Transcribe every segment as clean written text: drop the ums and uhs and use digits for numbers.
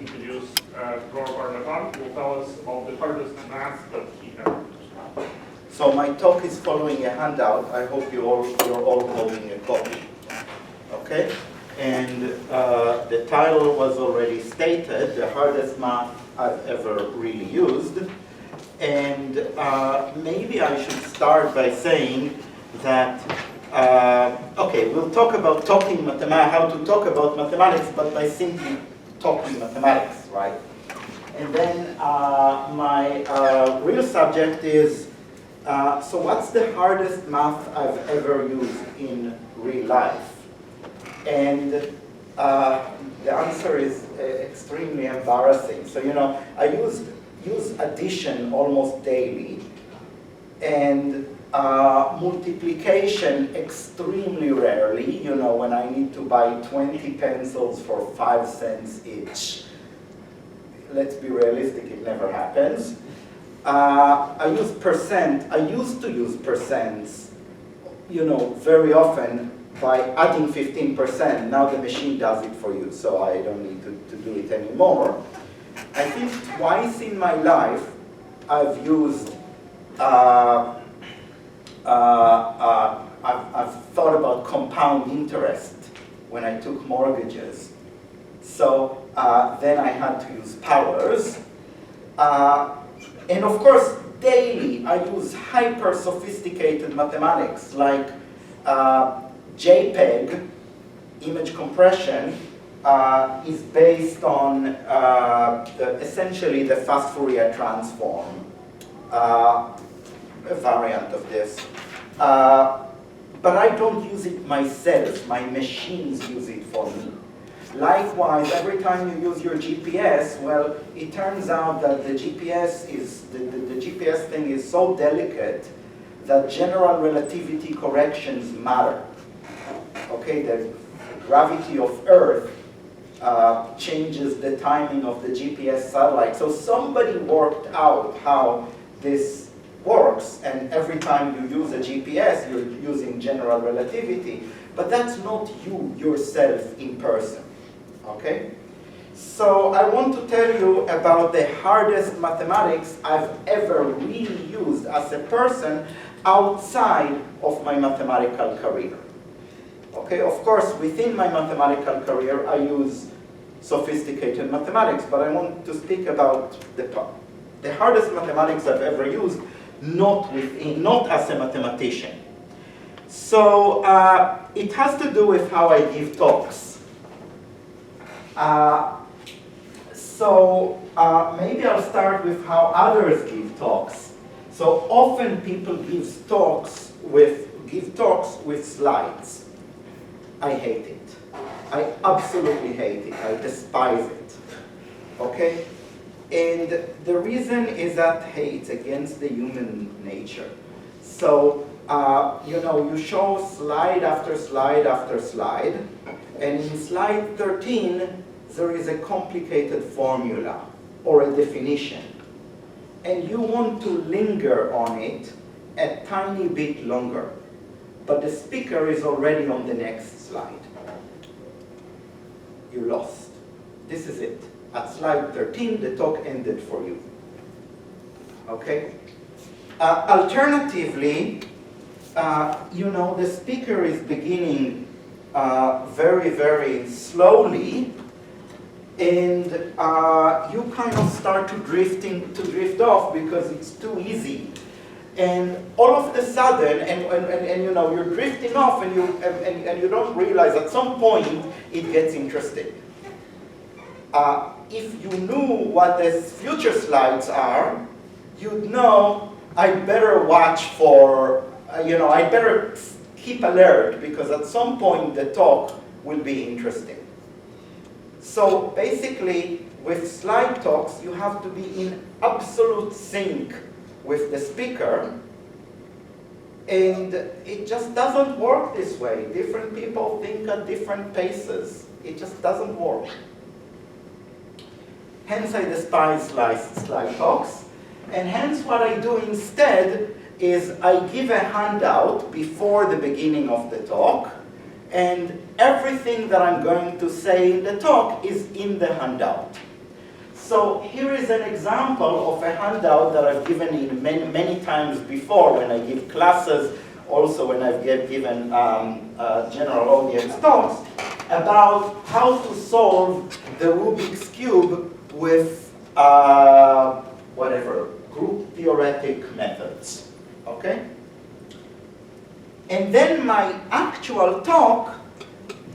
we could use drawer Bar-Natan, who will tell us about the hardest math that he ever used. So my talk is following a handout. I hope you're all holding a copy. Okay? And the title was already stated, the hardest math I've ever really used. And maybe I should start by saying that, okay, we'll talk about how to talk about mathematics, but by simply talking mathematics, right? And then my real subject is, so what's the hardest math I've ever used in real life? And the answer is extremely embarrassing. So, you know, I use addition almost daily, and multiplication extremely rarely, you know, when I need to buy 20 pencils for 5 cents each. Let's be realistic, it never happens. I use percent. I used to use percents, you know, very often by adding 15%. Now the machine does it for you, so I don't need to do it anymore. I think twice in my life I've used, I've thought about compound interest when I took mortgages. So then I had to use powers. And of course, daily I use hyper sophisticated mathematics like JPEG, image compression, is based on essentially the fast Fourier transform, a variant of this. But I don't use it myself, my machines use it for me. Likewise, every time you use your GPS, well, it turns out that the GPS is, the GPS thing is so delicate that general relativity corrections matter. Okay, the gravity of Earth changes the timing of the GPS satellite. So somebody worked out how this works, and every time you use a GPS, you're using general relativity. But that's not you yourself in person. Okay? So I want to tell you about the hardest mathematics I've ever really used as a person outside of my mathematical career. Okay, of course, within my mathematical career, I use sophisticated mathematics, but I want to speak about the hardest mathematics I've ever used, not as a mathematician. So it has to do with how I give talks. Maybe I'll start with how others give talks. So often people give talks with slides. I hate it. I absolutely hate it. I despise it. Okay? And the reason is that, hey, it's against the human nature. So, you know, you show slide after slide after slide, and in slide 13, there is a complicated formula or a definition. And you want to linger on it a tiny bit longer. But the speaker is already on the next slide. You lost. This is it. At slide 13, the talk ended for you. Okay? Alternatively, you know, the speaker is beginning very, very slowly, and you kind of start to drift off because it's too easy. And all of a sudden, and you know, you're drifting off, and you don't realize at some point it gets interesting. If you knew what the future slides are, you'd know I'd better watch for, you know, I'd better keep alert because at some point the talk will be interesting. So basically, with slide talks, you have to be in absolute sync with the speaker, and it just doesn't work this way. Different people think at different paces. It just doesn't work. Hence I despise slide talks, and hence what I do instead is I give a handout before the beginning of the talk, and everything that I'm going to say in the talk is in the handout. So here is an example of a handout that I've given in many times before when I give classes, also when I've given general audience talks, about how to solve the Rubik's Cube with whatever, group theoretic methods, okay? And then my actual talk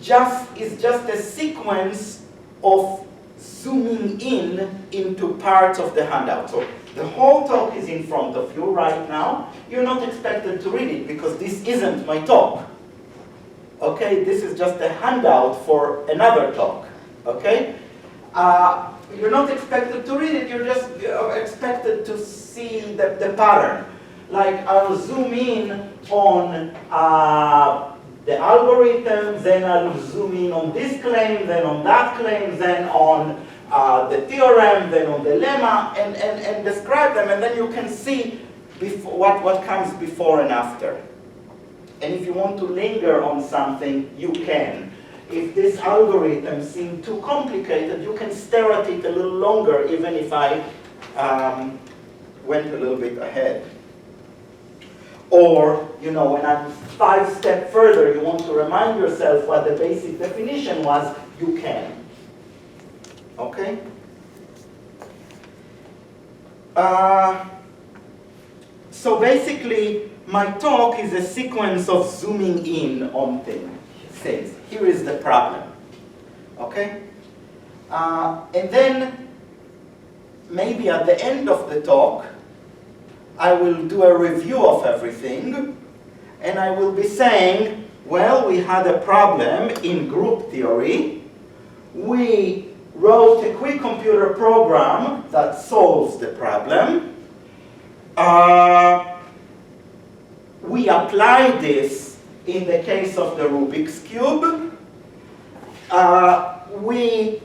is just a sequence of zooming in into parts of the handout. So the whole talk is in front of you right now. You're not expected to read it because this isn't my talk. Okay, this is just a handout for another talk. Okay? You're not expected to read it, you're just expected to see the pattern. Like I'll zoom in on the algorithm, then I'll zoom in on this claim, then on that claim, then on the theorem, then on the lemma, and describe them, and then you can see what comes before and after. And if you want to linger on something, you can. If this algorithm seems too complicated, you can stare at it a little longer, even if I went a little bit ahead. Or, you know, when I'm 5 steps further, you want to remind yourself what the basic definition was, you can. Okay? So basically, my talk is a sequence of zooming in on things. Here is the problem. Okay? And then, maybe at the end of the talk, I will do a review of everything, and I will be saying, well, we had a problem in group theory. We wrote a quick computer program that solves the problem. We applied this in the case of the Rubik's Cube. We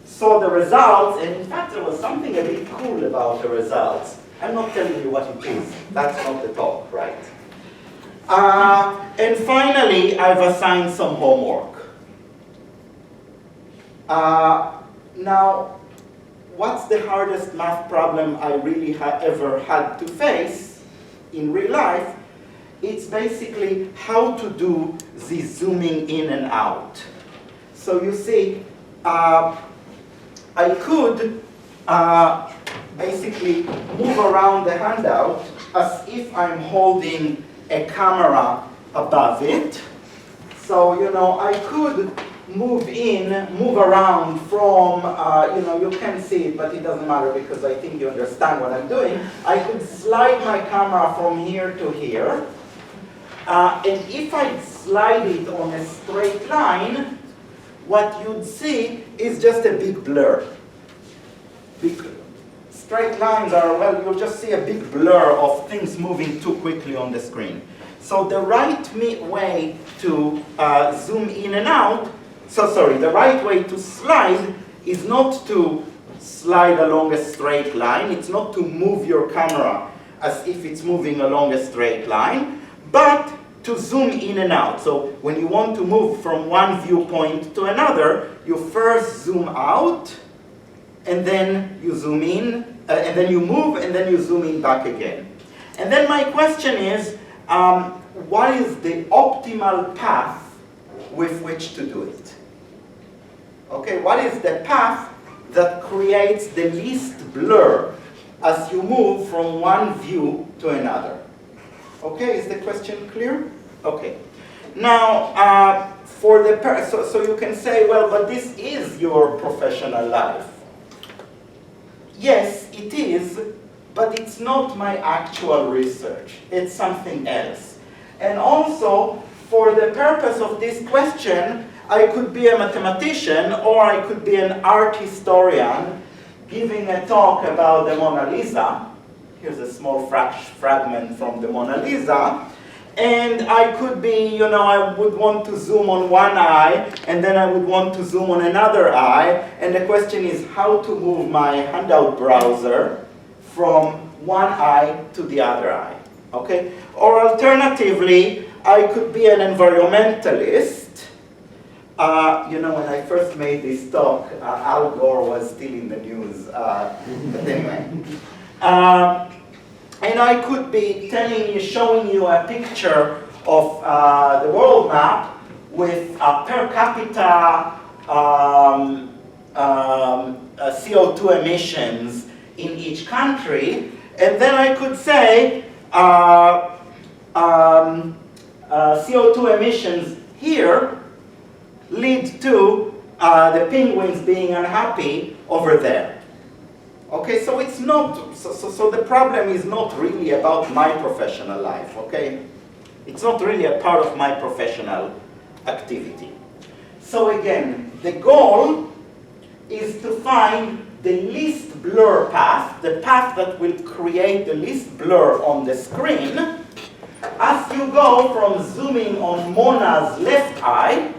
saw the results, and in fact there was something a bit cool about the results. I'm not telling you what it is. That's not the talk, right? And finally, I've assigned some homework. Now, what's the hardest math problem I really ever had to face in real life? It's basically how to do the zooming in and out. So you see, I could basically move around the handout as if I'm holding a camera above it. So, you know, I could move around from, you know, you can see it, but it doesn't matter because I think you understand what I'm doing. I could slide my camera from here to here. And if I slide it on a straight line, what you'd see is just a big blur. Straight lines are, well, you'll just see a big blur of things moving too quickly on the screen. So the right way to zoom in and out, the right way to slide is not to slide along a straight line. It's not to move your camera as if it's moving along a straight line, but to zoom in and out. So when you want to move from one viewpoint to another, you first zoom out, and then you zoom in, and then you move, and then you zoom in back again. And then my question is, what is the optimal path with which to do it? Okay, what is the path that creates the least blur as you move from one view to another? Okay, is the question clear? Okay. Now, so you can say, well, but this is your professional life. Yes, it is, but it's not my actual research. It's something else. And also, for the purpose of this question, I could be a mathematician, or I could be an art historian giving a talk about the Mona Lisa. Here's a small fragment from the Mona Lisa. And I could be, you know, I would want to zoom on one eye, and then I would want to zoom on another eye. And the question is how to move my handout browser from one eye to the other eye. Okay? Or alternatively, I could be an environmentalist You know, when I first made this talk, Al Gore was still in the news. But anyway. And I could be showing you a picture of the world map with per capita CO2 emissions in each country. And then I could say CO2 emissions here lead to the penguins being unhappy over there. Okay, so it's not, so the problem is not really about my professional life, okay? It's not really a part of my professional activity. So again, the goal is to find the least blur path, the path that will create the least blur on the screen, as you go from zooming on Mona's left eye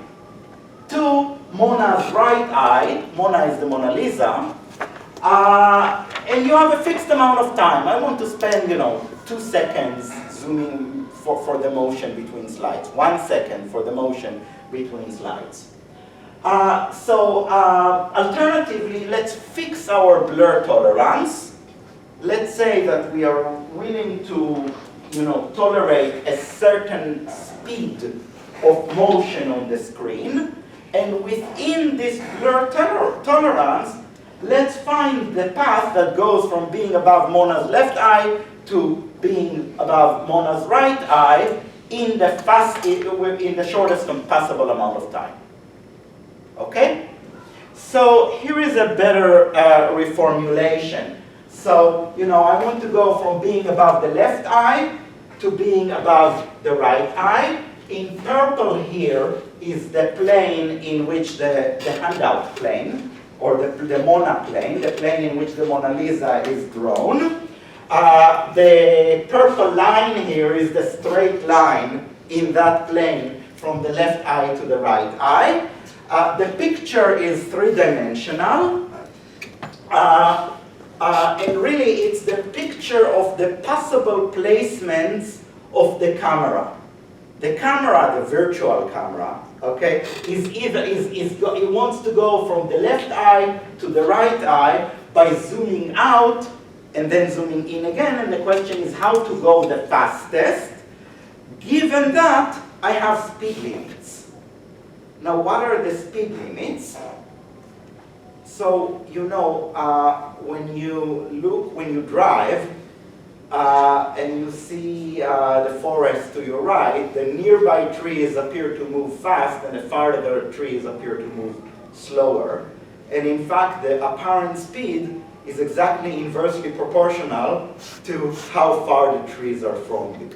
to Mona's right eye. Mona is the Mona Lisa. And you have a fixed amount of time. I want to spend, 2 seconds zooming for the motion between slides. 1 second for the motion between slides. Alternatively, let's fix our blur tolerance. Let's say that we are willing to, tolerate a certain speed of motion on the screen. And within this blur tolerance, let's find the path that goes from being above Mona's left eye to being above Mona's right eye in the shortest possible amount of time. Okay? So here is a better reformulation. So, I want to go from being above the left eye to being above the right eye. In purple here is the plane in which the handout plane, or the Mona plane, the plane in which the Mona Lisa is drawn. The purple line here is the straight line in that plane from the left eye to the right eye. The picture is three-dimensional. And really it's the picture of the possible placements of the camera. The camera, the virtual camera, okay, it wants to go from the left eye to the right eye by zooming out and then zooming in again. And the question is how to go the fastest, given that I have speed limits. Now, what are the speed limits? So, when you drive, and you see the forest to your right, the nearby trees appear to move fast and the farther trees appear to move slower. And in fact, the apparent speed is exactly inversely proportional to how far the trees are from you.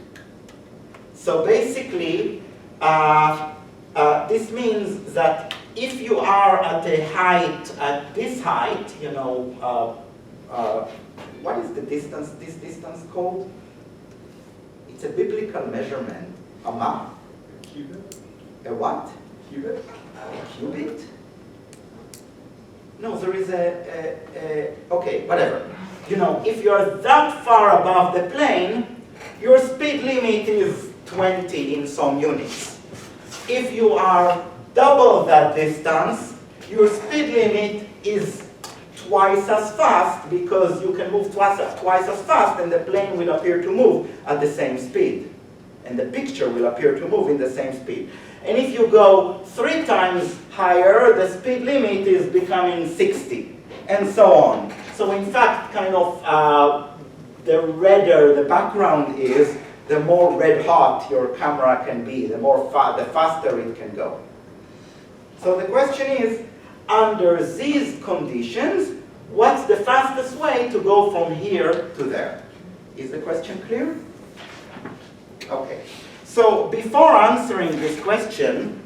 So basically, this means that if you are at a height, at this height, what is this distance called? It's a biblical measurement. A ma? A cubit? A what? Cubit? A cubit? No, there is okay, whatever. If you're that far above the plane, your speed limit is 20 in some units. If you are double that distance, your speed limit is twice as fast, because you can move twice as fast and the plane will appear to move at the same speed. And the picture will appear to move in the same speed. And if you go 3 times higher, the speed limit is becoming 60, and so on. So in fact, the redder the background is, the more red hot your camera can be, the faster it can go. So the question is, under these conditions, what's the fastest way to go from here to there? Is the question clear? Okay. So before answering this question,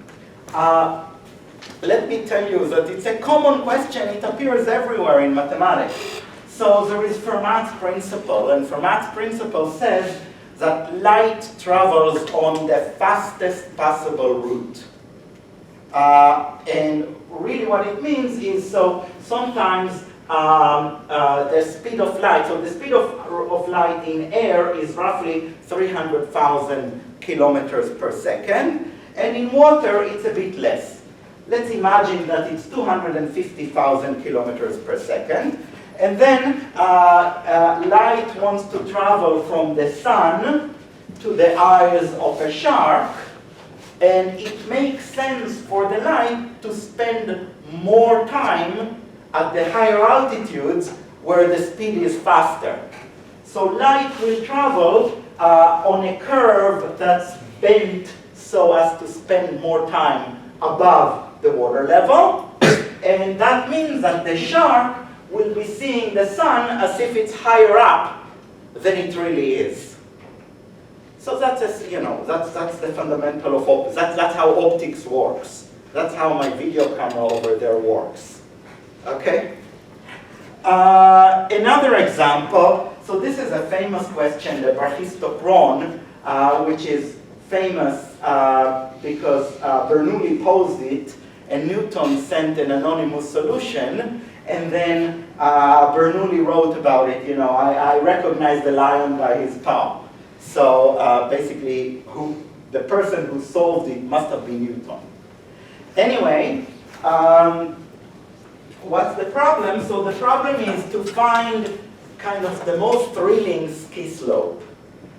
let me tell you that it's a common question. It appears everywhere in mathematics. So there is Fermat's principle, and Fermat's principle says that light travels on the fastest possible route. And really what it means is, so sometimes the speed of light, so the speed of light in air is roughly 300,000 kilometers per second, and in water it's a bit less. let's imagine that it's 250,000 kilometers per second. And then light wants to travel from the sun to the eyes of a shark. And it makes sense for the light to spend more time at the higher altitudes where the speed is faster. So light will travel on a curve that's bent so as to spend more time above the water level. And that means that the shark will be seeing the sun as if it's higher up than it really is. So that's, that's the fundamental of optics. That's how optics works. That's how my video camera over there works. Okay? Another example, so this is a famous question, the brachistochrone, which is famous because Bernoulli posed it, and Newton sent an anonymous solution, and then Bernoulli wrote about it, I recognize the lion by his paw. So basically, the person who solved it must have been Newton. Anyway, what's the problem? So the problem is to find kind of the most thrilling ski slope.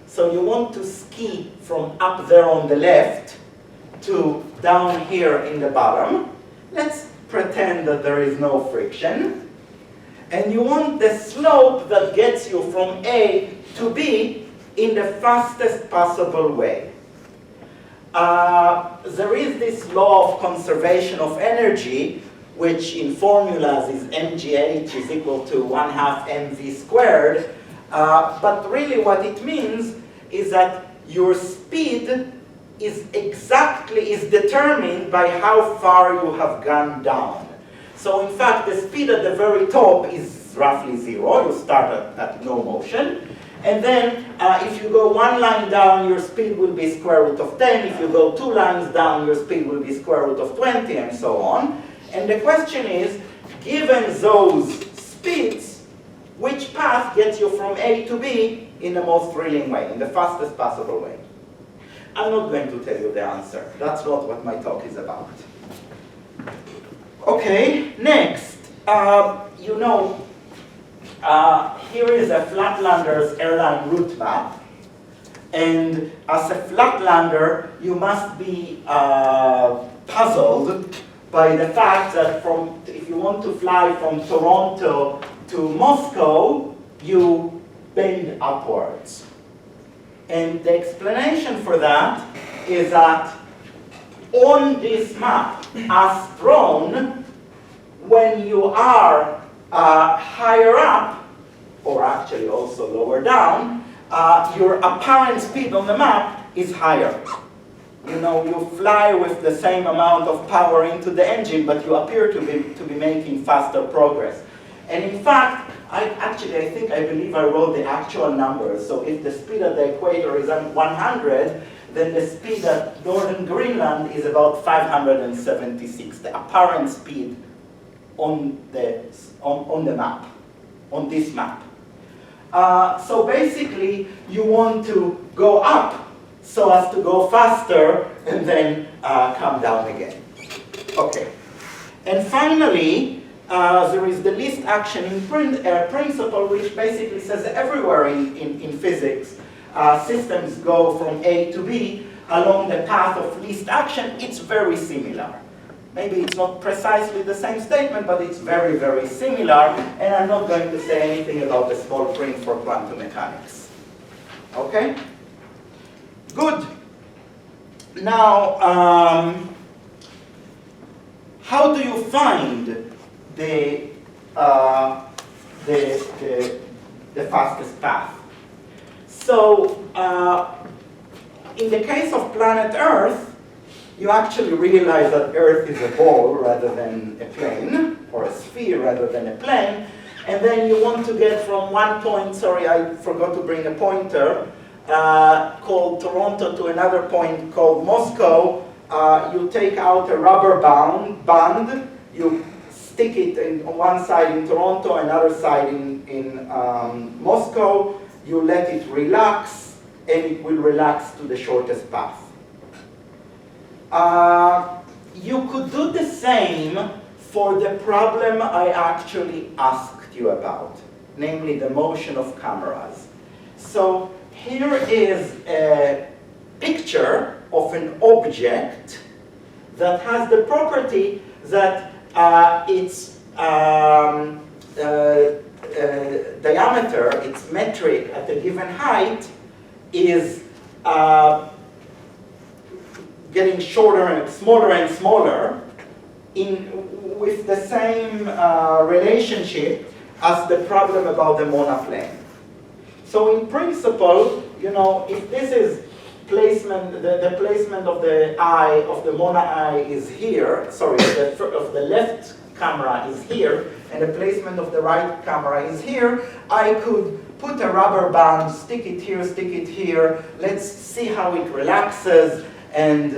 So you want to ski from up there on the left to down here in the bottom. Let's pretend that there is no friction. And you want the slope that gets you from A to B in the fastest possible way. There is this law of conservation of energy, which in formulas is mgh is equal to 1/2 mv squared. But really what it means is that your speed is determined by how far you have gone down. So in fact, the speed at the very top is roughly 0. You start at no motion. And then if you go one line down, your speed will be square root of 10. If you go 2 lines down, your speed will be square root of 20, and so on. And the question is, given those speeds, which path gets you from A to B in the most thrilling way, in the fastest possible way? I'm not going to tell you the answer. That's not what my talk is about. Okay, next. Here is a Flatlander's airline route map. And as a Flatlander, you must be puzzled by the fact that if you want to fly from Toronto to Moscow, you bend upwards. And the explanation for that is that on this map, as drawn, when you are higher up, or actually also lower down, your apparent speed on the map is higher. You fly with the same amount of power into the engine, but you appear to be making faster progress. And in fact, I believe I wrote the actual numbers. So if the speed at the equator is 100, then the speed at northern Greenland is about 576, the apparent speed on the map, on this map. So basically, you want to go up so as to go faster and then come down again. Okay. And finally, there is the least action in principle, which basically says everywhere in physics, systems go from A to B along the path of least action. It's very similar. Maybe it's not precisely the same statement, but it's very, very similar. And I'm not going to say anything about the small print for quantum mechanics. Okay? Good. Now, how do you find the fastest path? So, in the case of planet Earth, you actually realize that Earth is a ball rather than a plane, or a sphere rather than a plane, and then you want to get from one point, sorry, I forgot to bring a pointer, called Toronto to another point called Moscow. You take out a rubber band, you stick it on one side in Toronto, another side in Moscow, you let it relax, and it will relax to the shortest path. you could do the same for the problem I actually asked you about, namely the motion of cameras. So here is a picture of an object that has the property that its diameter, its metric at a given height is getting shorter and smaller with the same relationship as the problem about the monoplane. So in principle, you know, if this is placement, the placement of the eye, of the mono eye is here, sorry, of the left camera is here, and the placement of the right camera is here, I could put a rubber band, stick it here, let's see how it relaxes, and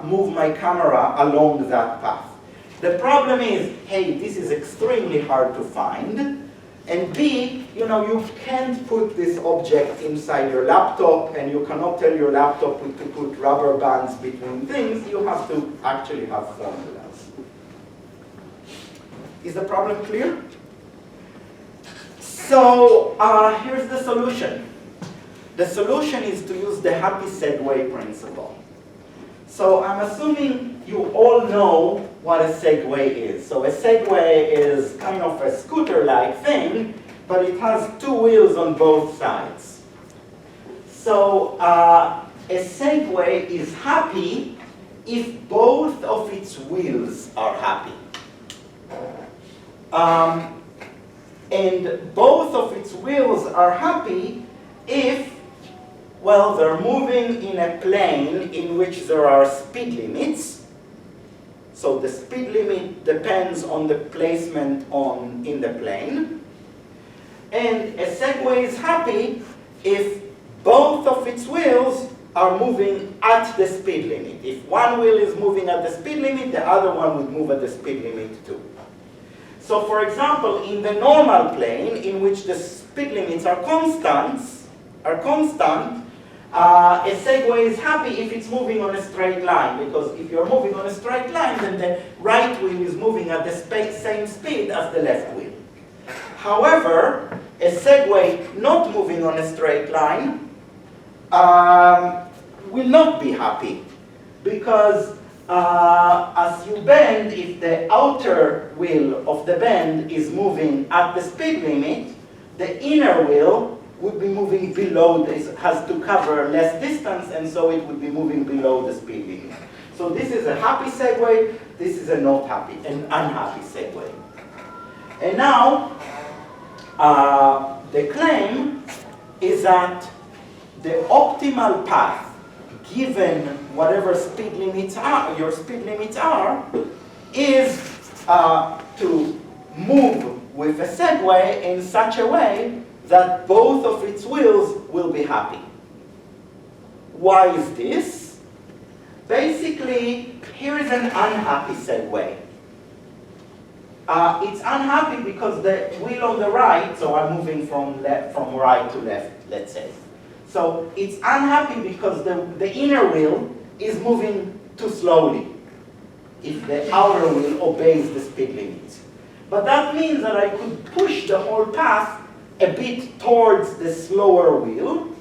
move my camera along that path. The problem is, hey, this is extremely hard to find, and B, you know, you can't put this object inside your laptop, and you cannot tell your laptop to put rubber bands between things. You have to actually have formulas. Is the problem clear? So here's the solution. The solution is to use the happy segue principle. So I'm assuming you all know what a segue is. So a segue is kind of a scooter-like thing, but it has two wheels on both sides. So a segue is happy if both of its wheels are happy. And both of its wheels are happy if, well, they're moving in a plane in which there are speed limits. So the speed limit depends on the placement in the plane. And a segue is happy if both of its wheels are moving at the speed limit. If one wheel is moving at the speed limit, the other one would move at the speed limit too. So for example, in the normal plane, in which the speed limits are constant, a segue is happy if it's moving on a straight line, because if you're moving on a straight line, then the right wheel is moving at the same speed as the left wheel. However, a segue not moving on a straight line will not be happy, because as you bend, if the outer wheel of the bend is moving at the speed limit, the inner wheel would be moving below this, has to cover less distance, and so it would be moving below the speed limit. So this is a happy segue, this is a not happy, an unhappy segue. And now, the claim is that the optimal path, given whatever speed limits are, your speed limits are, is to move with a segue in such a way that both of its wheels will be happy. Why is this? Basically, here is an unhappy segue. It's unhappy because the wheel on the right, so I'm moving from right to left, let's say. So it's unhappy because the inner wheel is moving too slowly if the outer wheel obeys the speed limits. But that means that I could push the whole path a bit towards the slower wheel,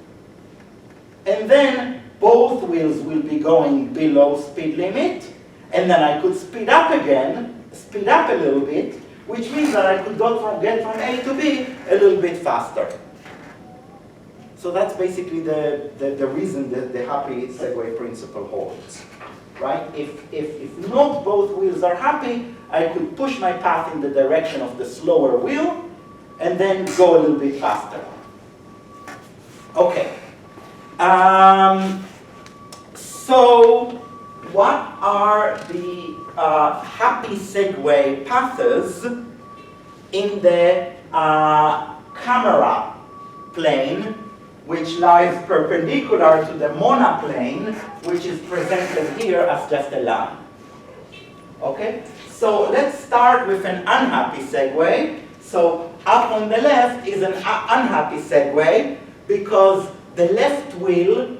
and then both wheels will be going below speed limit, and then I could speed up again, speed up a little bit, which means that I could get from A to B a little bit faster. So that's basically the reason that the happy segue principle holds, right? If not both wheels are happy, I could push my path in the direction of the slower wheel, and then go a little bit faster. Okay. So what are the happy segue paths in the camera plane, which lies perpendicular to the monoplane, which is presented here as just a line? Okay? So let's start with an unhappy segue. So up on the left is an unhappy segue because the left wheel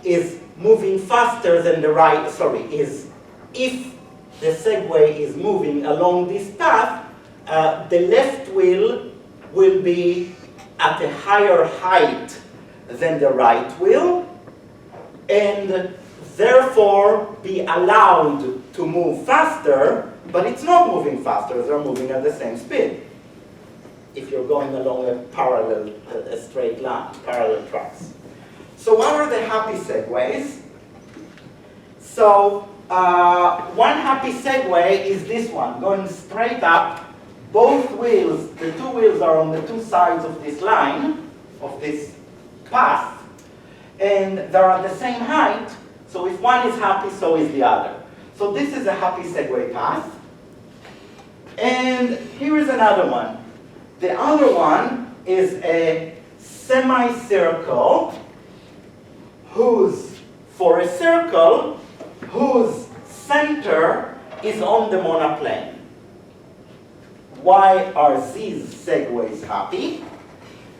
is moving faster than the right, is if the Segway is moving along this path, the left wheel will be at a higher height than the right wheel, and therefore be allowed to move faster, but it's not moving faster, they're moving at the same speed. If you're going along a parallel, a straight line, parallel tracks. So what are the happy Segways? So one happy Segway is this one, going straight up. Both wheels, the two wheels are on the two sides of this line, of this path, and they're at the same height, so if one is happy, so is the other. So this is a happy Segway path. And here is another one. The other one is a semicircle for a circle whose center is on the monoplane. Why are these Segways happy?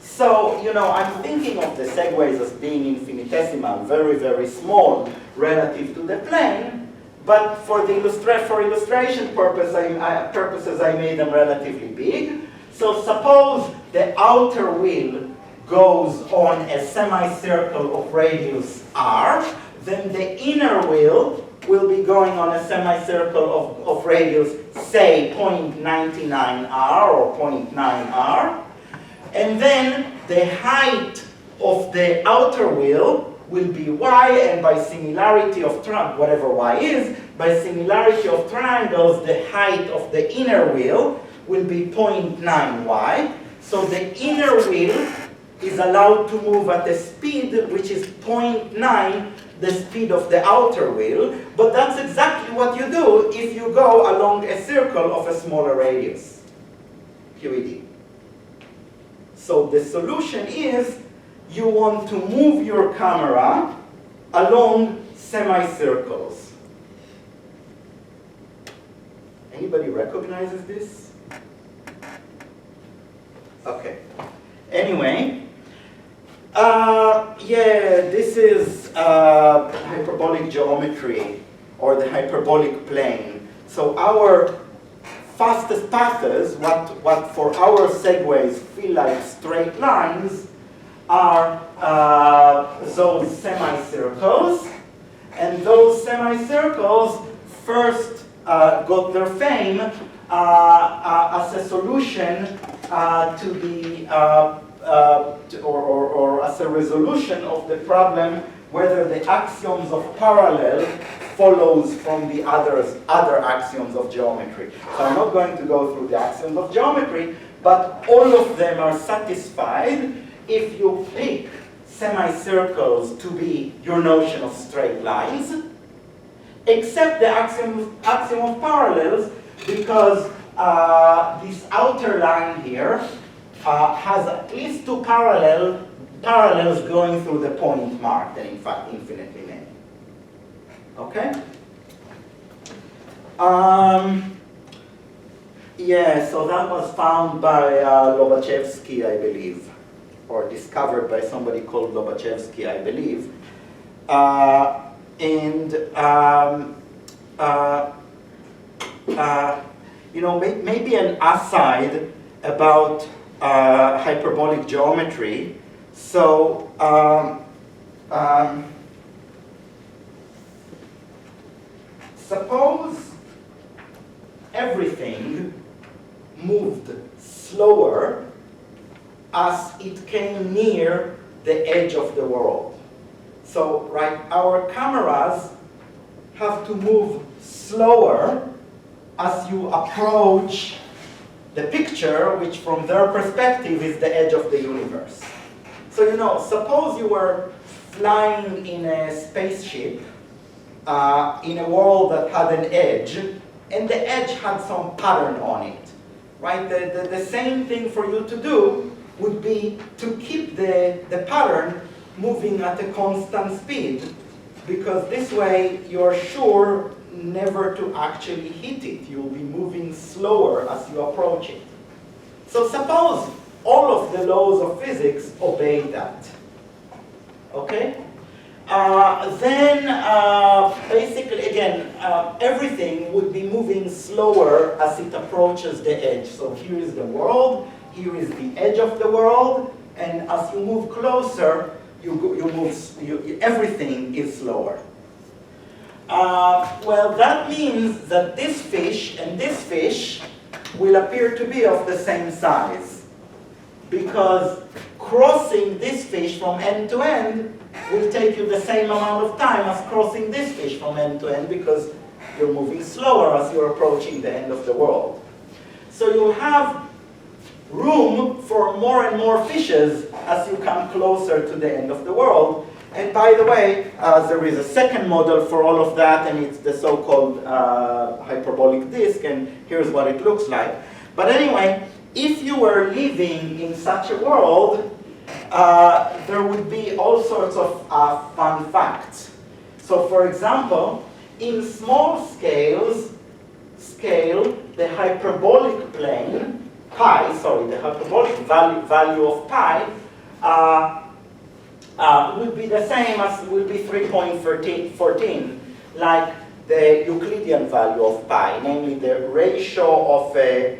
So, you know, I'm thinking of the Segways as being infinitesimal, very, very small relative to the plane, but for illustration purposes, I made them relatively big. So suppose the outer wheel goes on a semicircle of radius r, then the inner wheel will be going on a semicircle of radius, say, 0.99r or 0.9r. And then the height of the outer wheel will be y, and by similarity of whatever y is, by similarity of triangles, the height of the inner wheel will be 0.9y. So the inner wheel is allowed to move at a speed which is 0.9 the speed of the outer wheel, but that's exactly what you do if you go along a circle of a smaller radius, QED. So the solution is you want to move your camera along semicircles. Anybody recognizes this? Okay. Anyway, yeah, this is hyperbolic geometry, or the hyperbolic plane. So our fastest paths, what for our Segways feel like straight lines, are those semicircles. And those semicircles first got their fame as a solution to the or as a resolution of the problem whether the axioms of parallel follows from the other axioms of geometry. So I'm not going to go through the axioms of geometry, but all of them are satisfied if you pick semicircles to be your notion of straight lines, except the axiom of parallels, because this outer line here has at least two parallels going through the point marked, and in fact infinitely many. Okay? Yeah, so that was found by Lobachevsky, I believe, or discovered by somebody called Lobachevsky, I believe. You know, maybe an aside about hyperbolic geometry. So, suppose everything moved slower as it came near the edge of the world. So, right, our cameras have to move slower as you approach the picture, which from their perspective is the edge of the universe. So, you know, suppose you were flying in a spaceship in a world that had an edge, and the edge had some pattern on it, right? The same thing for you to do would be to keep the pattern moving at a constant speed, because this way you're sure never to actually hit it. You'll be moving slower as you approach it. So suppose all of the laws of physics obey that. Okay? Basically, again, everything would be moving slower as it approaches the edge. So here is the world, here is the edge of the world, and as you move closer, everything is slower. Well, that means that this fish and this fish will appear to be of the same size, because crossing this fish from end to end will take you the same amount of time as crossing this fish from end to end, because you're moving slower as you're approaching the end of the world. So you'll have room for more and more fishes as you come closer to the end of the world. And by the way, there is a second model for all of that, and it's the so-called hyperbolic disk, and here's what it looks like. But anyway, if you were living in such a world, there would be all sorts of fun facts. So for example, in small scale, the hyperbolic plane, the hyperbolic value of pi would be the same as, will be 3.14, like the Euclidean value of pi, namely the ratio of the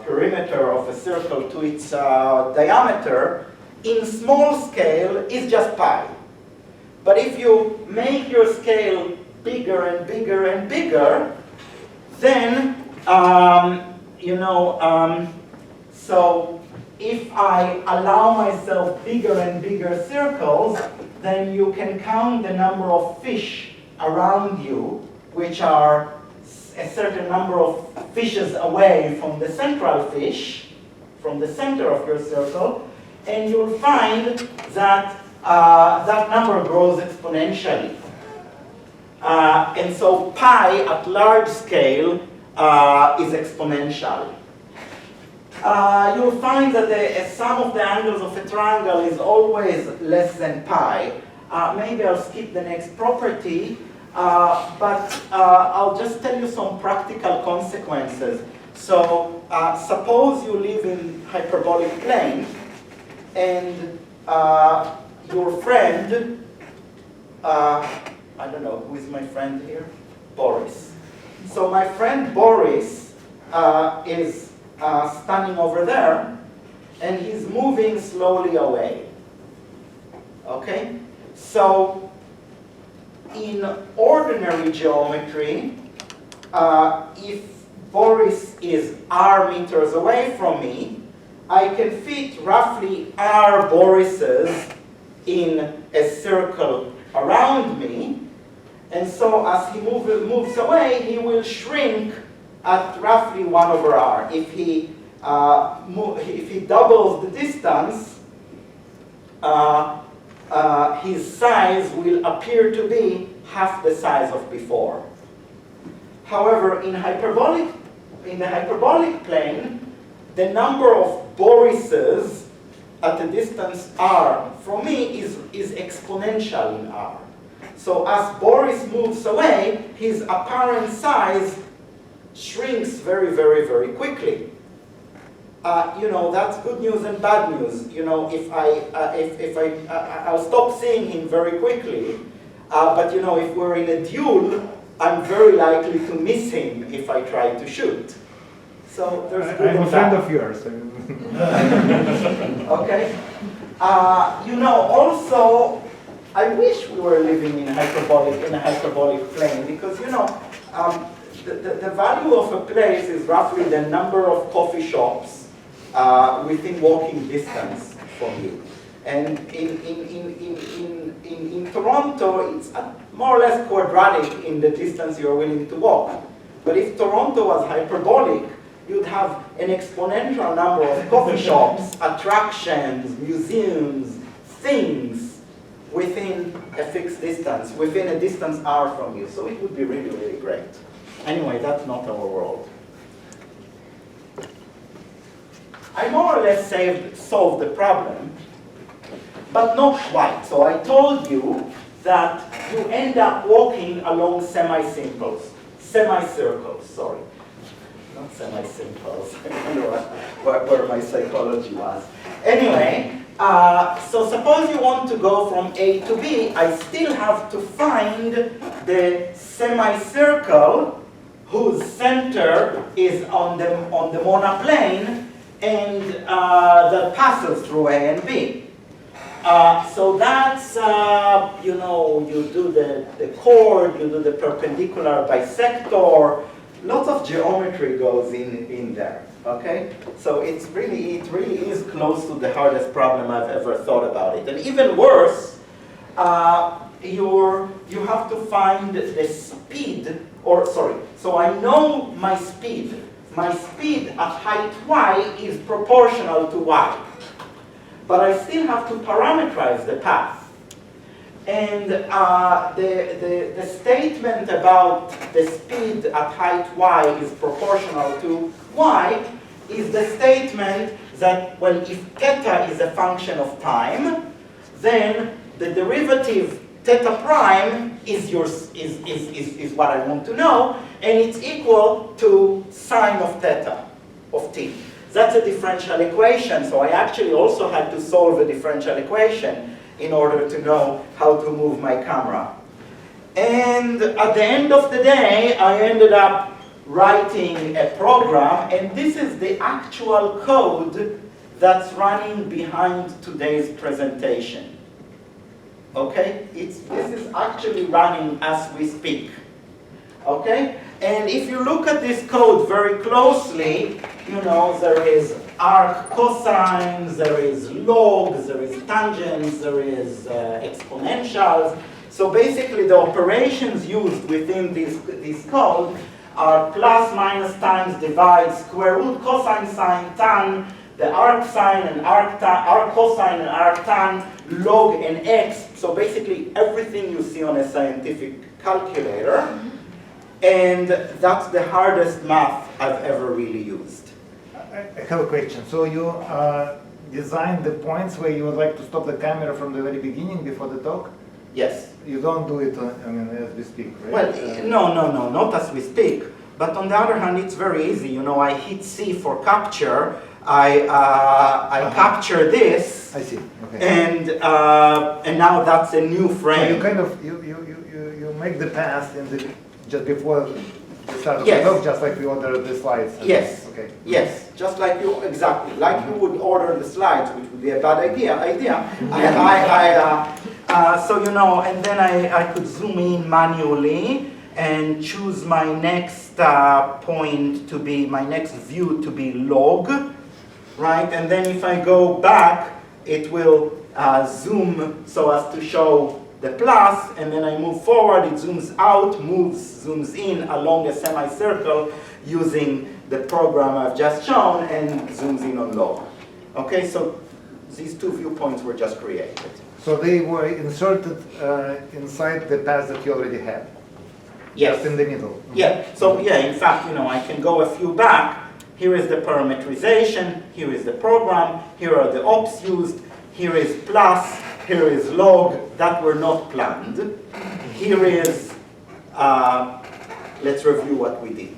perimeter of a circle to its diameter in small scale is just pi. But if you make your scale bigger and bigger and bigger, then, so if I allow myself bigger and bigger circles, then you can count the number of fish around you, which are a certain number of fishes away from the central fish, from the center of your circle, and you'll find that that number grows exponentially. And so pi at large scale is exponential. You'll find that the sum of the angles of a triangle is always less than pi. Maybe I'll skip the next property, but I'll just tell you some practical consequences. So suppose you live in hyperbolic plane, and your friend, I don't know, who is my friend here? Boris. So my friend Boris is standing over there, and he's moving slowly away. Okay? So in ordinary geometry, if Boris is r meters away from me, I can fit roughly r Borises in a circle around me, and so as he moves away, he will shrink at roughly 1 over r. If he doubles the distance, his size will appear to be half the size of before. However, in the hyperbolic plane, the number of Borises at a distance r from me is exponential in r. So as Boris moves away, his apparent size shrinks very, very, very quickly. That's good news and bad news. I'll stop seeing him very quickly. But if we're in a duel, I'm very likely to miss him if I try to shoot. So there's good and bad. I'm a friend of yours. Okay. Also, I wish we were living in a hyperbolic plane, because the value of a place is roughly the number of coffee shops within walking distance from you. And in Toronto, it's more or less quadratic in the distance you're willing to walk. But if Toronto was hyperbolic, you'd have an exponential number of coffee shops, attractions, museums, things within a fixed distance, within a distance r from you. So it would be really, really great. Anyway, that's not our world. I more or less solved the problem, but not quite. So I told you that you end up walking along semicircles, sorry. Not semi-simples. I don't know where my psychology was. Anyway, So suppose you want to go from A to B, I still have to find the semicircle whose center is on the monoplane and that passes through A and B. So that's, you know, you do the chord, you do the perpendicular bisector, lots of geometry goes in there, okay? So it really is close to the hardest problem I've ever thought about it. And even worse, you have to find the speed, or sorry, so I know my speed. My speed at height y is proportional to y. But I still have to parameterize the path. And the statement about the speed at height y is proportional to y is the statement that, well, if theta is a function of time, then the derivative theta prime is what I want to know, and it's equal to sine of theta, of t. That's a differential equation, so I actually also had to solve a differential equation in order to know how to move my camera. And at the end of the day, I ended up writing a program, and this is the actual code that's running behind today's presentation. Okay? This is actually running as we speak. Okay? And if you look at this code very closely, you know, there is arc cosines, there is logs, there is tangents, there is exponentials. So basically the operations used within this code are plus, minus, times, divide, square root, cosine, sine, tan, the arc sine and arc cosine and arc tan, log and x. So basically everything you see on a scientific calculator. And that's the hardest math I've ever really used. I have a question. So you designed the points where you would like to stop the camera from the very beginning before the talk? Yes. You don't do it, I mean, as we speak, right? Well, no, not as we speak. But on the other hand, it's very easy. You know, I hit C for capture. I capture this. I see. Okay. And now that's a new frame. So you kind of you make the path in the just before the start of Yes. the talk, just like we ordered the slides. Yes. Okay. Yes. Just like you, exactly. Like you would order the slides, which would be a bad idea. So you know, and then I could zoom in manually and choose my next point to be, my next view to be log, right? And then if I go back, it will zoom so as to show the plus, and then I move forward, it zooms out, zooms in along a semicircle using the program I've just shown, and zooms in on log. Okay, so these two viewpoints were just created. So they were inserted inside the path that you already had? Yes. Just in the middle? Yeah, so yeah, in fact, you know, I can go a few back. Here is the parameterization, here is the program, here are the ops used, here is plus, here is log, that were not planned. Here is, let's review what we did.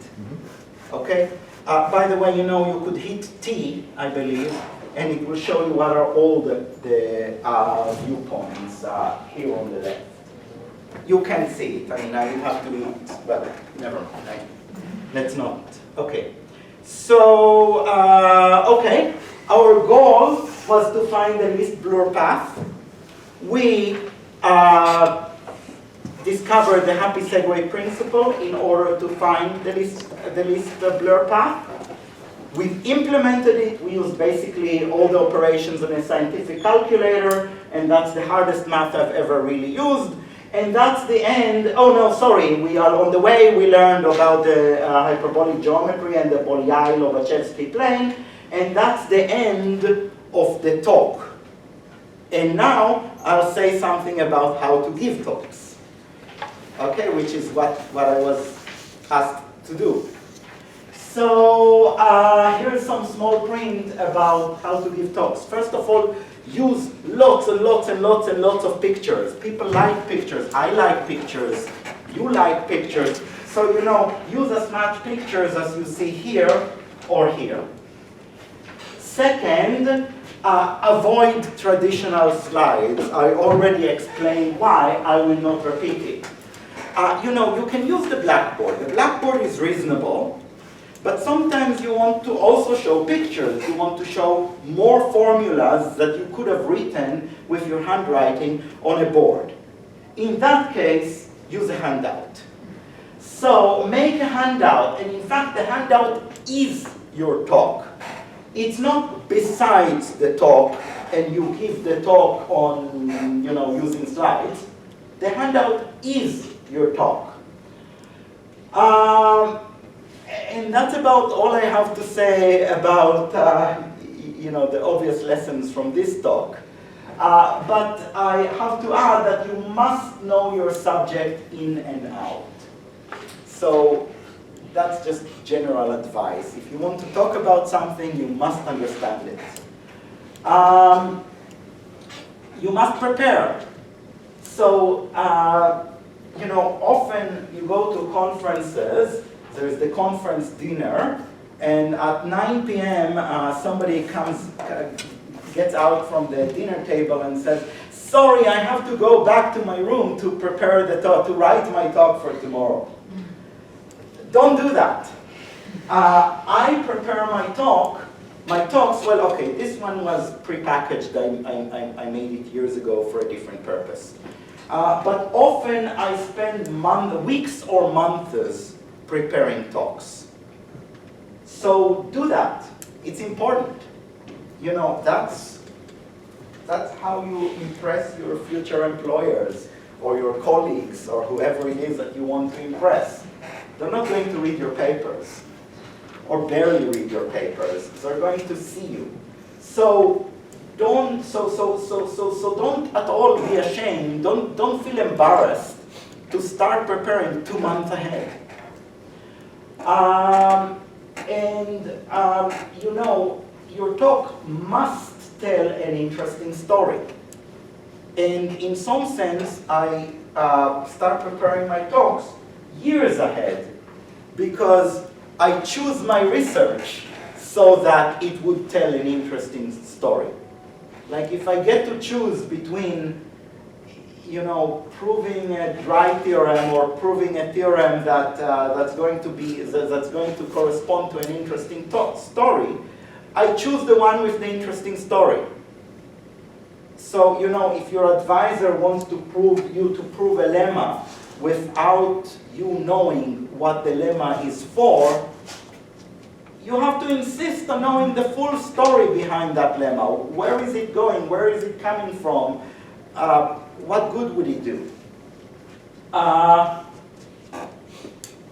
Okay? By the way, you know, you could hit T, I believe, and it will show you what are all the viewpoints here on the left. You can see it. I mean, I will have to hit, but never mind. Let's not. Okay. So, okay. Our goal was to find the least blur path. We discovered the happy segue principle in order to find the least blur path. We've implemented it. We used basically all the operations on a scientific calculator, and that's the hardest math I've ever really used. And that's the end. Oh no, sorry. We are on the way. We learned about the hyperbolic geometry and the Bolyai-Lobachevsky plane, and that's the end of the talk. And now I'll say something about how to give talks. Okay, which is what I was asked to do. So here's some small print about how to give talks. First of all, use lots and lots and lots and lots of pictures. People like pictures. I like pictures. You like pictures. So, you know, use as much pictures as you see here or here. Second, avoid traditional slides. I already explained why. I will not repeat it. You know, you can use the blackboard. The blackboard is reasonable, but sometimes you want to also show pictures. You want to show more formulas that you could have written with your handwriting on a board. In that case, use a handout. So make a handout, and in fact, the handout is your talk. It's not besides the talk, and you give the talk on, you know, using slides. The handout is your talk. And that's about all I have to say about, you know, the obvious lessons from this talk. But I have to add that you must know your subject in and out. So that's just general advice. If you want to talk about something, you must understand it. You must prepare. So, you know, often you go to conferences, there's the conference dinner, and at 9 p.m. Somebody gets out from the dinner table and says, sorry, I have to go back to my room to prepare the talk, to write my talk for tomorrow. Don't do that. I prepare my talks, well, okay, this one was prepackaged. I made it years ago for a different purpose. But often I spend weeks or months preparing talks. So do that. It's important. You know, that's how you impress your future employers or your colleagues or whoever it is that you want to impress. They're not going to read your papers or barely read your papers. They're going to see you. So don't don't at all be ashamed. Don't feel embarrassed to start preparing 2 months ahead. You know, your talk must tell an interesting story. And in some sense, I start preparing my talks years ahead because I choose my research so that it would tell an interesting story. Like if I get to choose between, you know, proving a dry theorem or proving a theorem that's going to correspond to an interesting story, I choose the one with the interesting story. So, you know, if your advisor wants to prove a lemma without you knowing what the lemma is for, you have to insist on knowing the full story behind that lemma. Where is it going? Where is it coming from? What good would it do?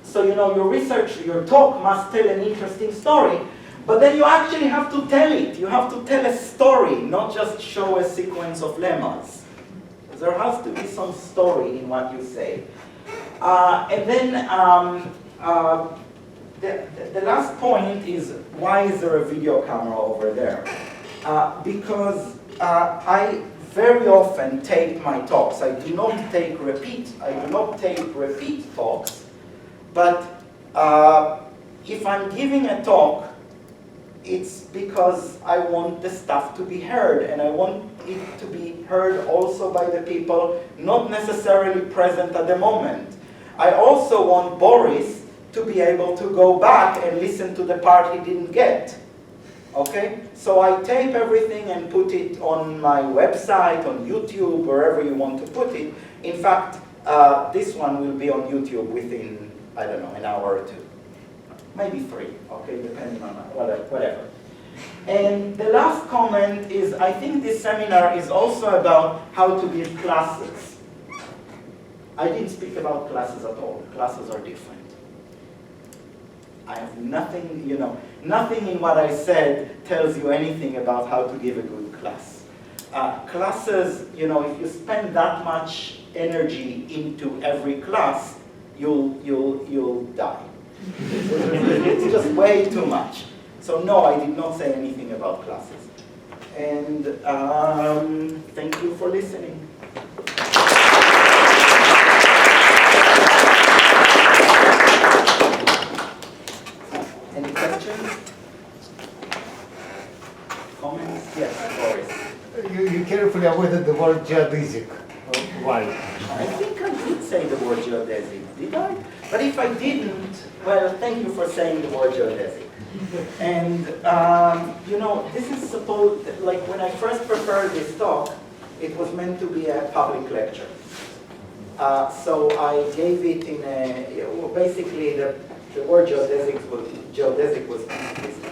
So, you know, your research, your talk must tell an interesting story, but then you actually have to tell it. You have to tell a story, not just show a sequence of lemmas. There has to be some story in what you say. And then the last point is, why is there a video camera over there? Because I very often tape my talks. I do not take repeat talks, but if I'm giving a talk, it's because I want the stuff to be heard, and I want it to be heard also by the people not necessarily present at the moment. I also want Boris to be able to go back and listen to the part he didn't get. Okay? So I tape everything and put it on my website, on YouTube, wherever you want to put it. In fact, this one will be on YouTube within, I don't know, an hour or two. Maybe 3, okay, depending on whatever. And the last comment is, I think this seminar is also about how to give classes. I didn't speak about classes at all. Classes are different. I have nothing, you know, nothing in what I said tells you anything about how to give a good class. Classes, you know, if you spend that much energy into every class, you'll die. It's just way too much. So no, I did not say anything about classes. And thank you for listening. Any questions? comments? Yes, Boris. You carefully avoided the word geodesic. Why? I think I did say the word geodesic, did I? But if I didn't, well, thank you for saying the word geodesic. And, you know, this is supposed, like when I first prepared this talk, it was meant to be a public lecture. So I gave it in a, well, basically the word geodesic was implicit.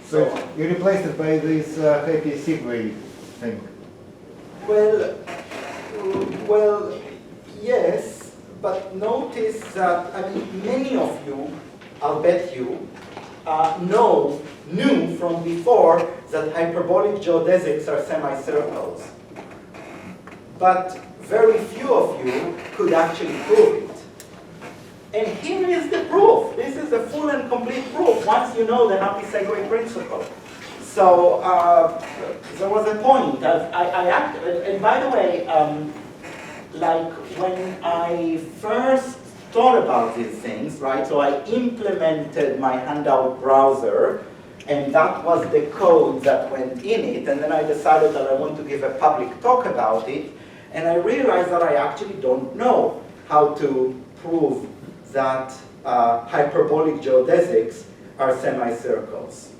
So you replaced it by this happy segue thing. Well, yes, but notice that, I mean, many of you, I'll bet you, knew from before that hyperbolic geodesics are semicircles. But very few of you could actually prove it. And here is the proof. This is a full and complete proof once you know the happy segue principle. So there was a point. And by the way, like when I first thought about these things, right? So I implemented my handout browser, and that was the code that went in it. And then I decided that I want to give a public talk about it. And I realized that I actually don't know how to prove that hyperbolic geodesics are semicircles.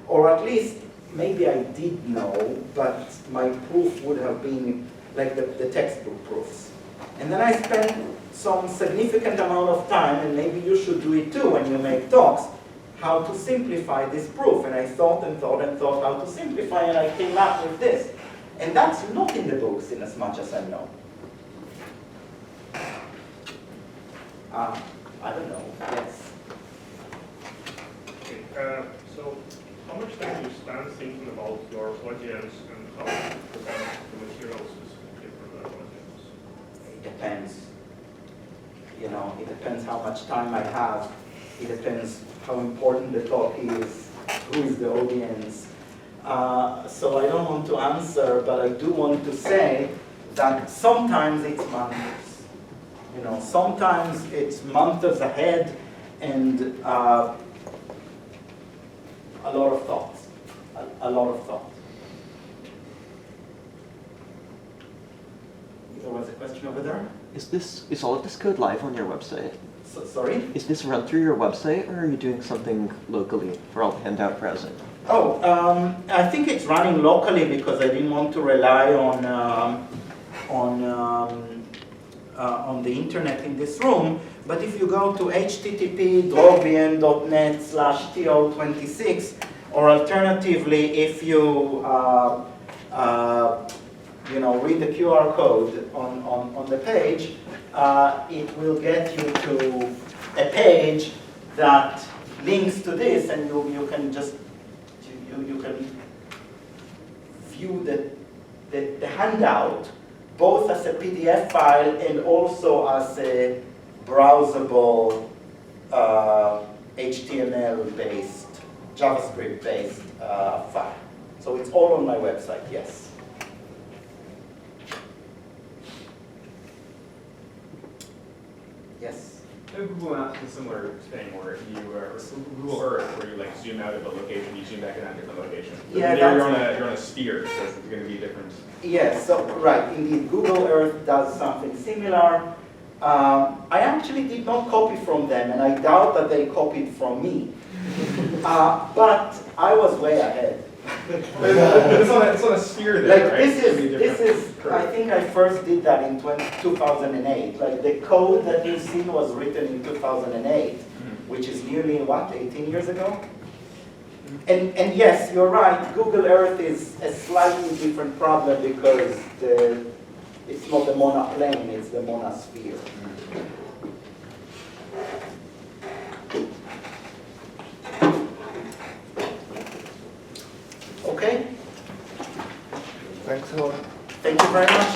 Or at least, maybe I did know, but my proof would have been like the textbook proofs. And then I spent some significant amount of time, and maybe you should do it too when you make talks, how to simplify this proof. And I thought and thought and thought how to simplify, and I came up with this. And that's not in the books in as much as I know. I don't know, yes. Okay, so how much time do you spend thinking about your audience and how to present the material specifically for that audience? It depends. You know, it depends how much time I have. It depends how important the talk is, who is the audience. So I don't want to answer, but I do want to say that sometimes it's months. You know, sometimes it's months ahead, and a lot of thoughts. A lot of thought. There was a question over there. Is all of this code live on your website? So, sorry? Is this run through your website, or are you doing something locally for all the handout browsing? Oh, I think it's running locally because I didn't want to rely on the internet in this room. But if you go to http://drobian.net/to26, or alternatively, if you read the QR code on the page, it will get you to a page that links to this, and you can just you can view the handout both as a PDF file and also as a browsable HTML-based, JavaScript-based file. So it's all on my website, yes. Yes? Google Maps is a similar thing where you Google Earth, where you like zoom out of a location, you zoom back in on a different location. Yeah, there you're on a sphere, so it's going to be different. Yes, so right, indeed, Google Earth does something similar. I actually did not copy from them, and I doubt that they copied from me. But I was way ahead. It's on a sphere there, Like right? this is. I think I first did that in 2008. Like the code that you see was written in 2008, which is nearly, what, 18 years ago? And yes, you're right, Google Earth is a slightly different problem because it's not the monoplane, it's the monosphere. Okay? Thanks a lot. Thank you very much.